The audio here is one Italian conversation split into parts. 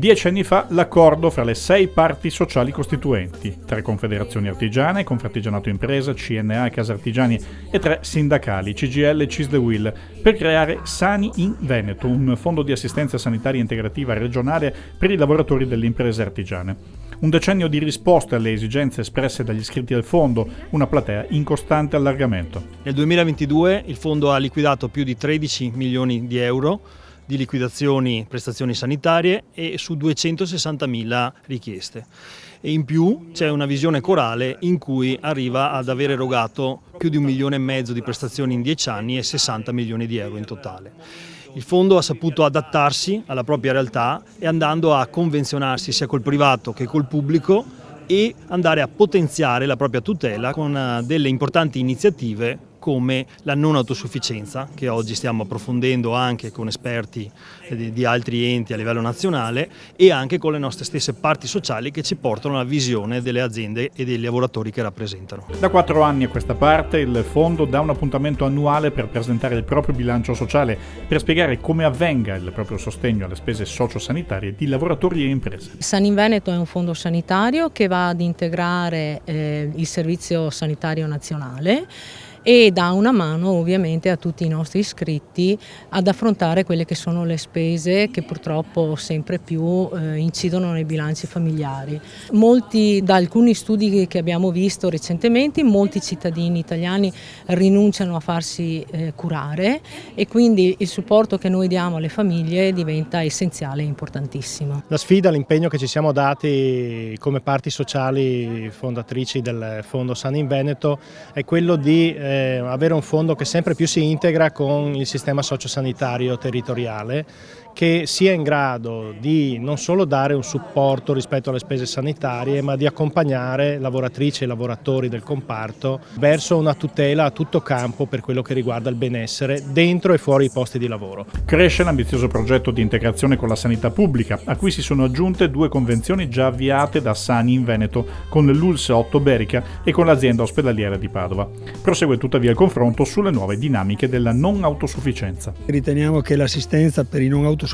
10 anni fa l'accordo fra le 6 parti sociali costituenti, 3 confederazioni artigiane, Confartigianato Impresa, CNA e Casartigiani e 3 sindacali, CGIL e CISL e UIL, per creare Sani in Veneto, un fondo di assistenza sanitaria integrativa regionale per i lavoratori delle imprese artigiane. Un decennio di risposte alle esigenze espresse dagli iscritti al fondo, una platea in costante allargamento. Nel 2022 il fondo ha liquidato più di 13 milioni di euro di liquidazioni prestazioni sanitarie e su 260.000 richieste. E in più c'è una visione corale in cui arriva ad aver erogato più di 1,5 milioni di prestazioni in 10 anni e 60 milioni di euro in totale. Il fondo ha saputo adattarsi alla propria realtà e andando a convenzionarsi sia col privato che col pubblico e andare a potenziare la propria tutela con delle importanti iniziative come la non autosufficienza, che oggi stiamo approfondendo anche con esperti di altri enti a livello nazionale e anche con le nostre stesse parti sociali che ci portano alla visione delle aziende e dei lavoratori che rappresentano. Da 4 anni a questa parte il fondo dà un appuntamento annuale per presentare il proprio bilancio sociale, per spiegare come avvenga il proprio sostegno alle spese sociosanitarie di lavoratori e imprese. Sani in Veneto è un fondo sanitario che va ad integrare il Servizio Sanitario Nazionale e dà una mano ovviamente a tutti i nostri iscritti ad affrontare quelle che sono le spese che purtroppo sempre più incidono nei bilanci familiari. Da alcuni studi che abbiamo visto recentemente, molti cittadini italiani rinunciano a farsi curare e quindi il supporto che noi diamo alle famiglie diventa essenziale e importantissimo. La sfida, l'impegno che ci siamo dati come parti sociali fondatrici del Fondo Sani in Veneto è quello di avere un fondo che sempre più si integra con il sistema sociosanitario territoriale, che sia in grado di non solo dare un supporto rispetto alle spese sanitarie, ma di accompagnare lavoratrici e lavoratori del comparto verso una tutela a tutto campo per quello che riguarda il benessere dentro e fuori i posti di lavoro. Cresce l'ambizioso progetto di integrazione con la sanità pubblica, a cui si sono aggiunte 2 convenzioni già avviate da Sani in Veneto con l'ULSS 8 Berica e con l'azienda ospedaliera di Padova. Prosegue tuttavia il confronto sulle nuove dinamiche della non autosufficienza. Riteniamo che l'assistenza per i non autosufficienti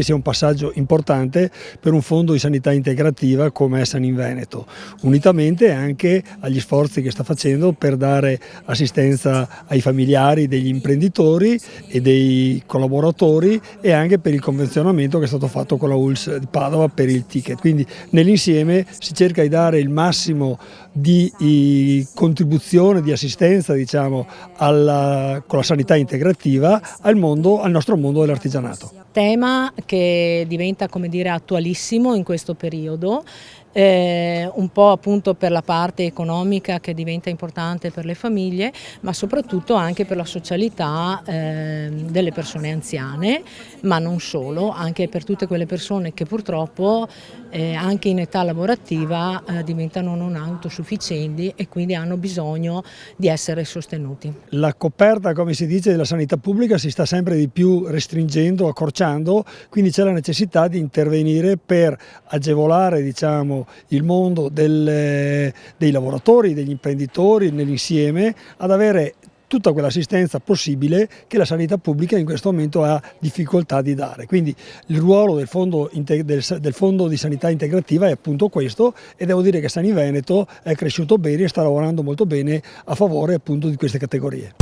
sia un passaggio importante per un fondo di sanità integrativa come è Sani in Veneto, unitamente anche agli sforzi che sta facendo per dare assistenza ai familiari degli imprenditori e dei collaboratori e anche per il convenzionamento che è stato fatto con la ULSS di Padova per il ticket. Quindi nell'insieme si cerca di dare il massimo di contribuzione, di assistenza diciamo, con la sanità integrativa al nostro mondo dell'artigianato. Tema che diventa, come dire, attualissimo in questo periodo, un po' appunto per la parte economica che diventa importante per le famiglie, ma soprattutto anche per la socialità delle persone anziane, ma non solo, anche per tutte quelle persone che purtroppo anche in età lavorativa diventano non autosufficienti e quindi hanno bisogno di essere sostenuti. La coperta, come si dice, della sanità pubblica si sta sempre di più restringendo, accorciando, quindi c'è la necessità di intervenire per agevolare diciamo, il mondo dei lavoratori, degli imprenditori nell'insieme ad avere tutta quell'assistenza possibile che la sanità pubblica in questo momento ha difficoltà di dare. Quindi il ruolo del fondo di sanità integrativa è appunto questo e devo dire che Sani in Veneto è cresciuto bene e sta lavorando molto bene a favore appunto di queste categorie.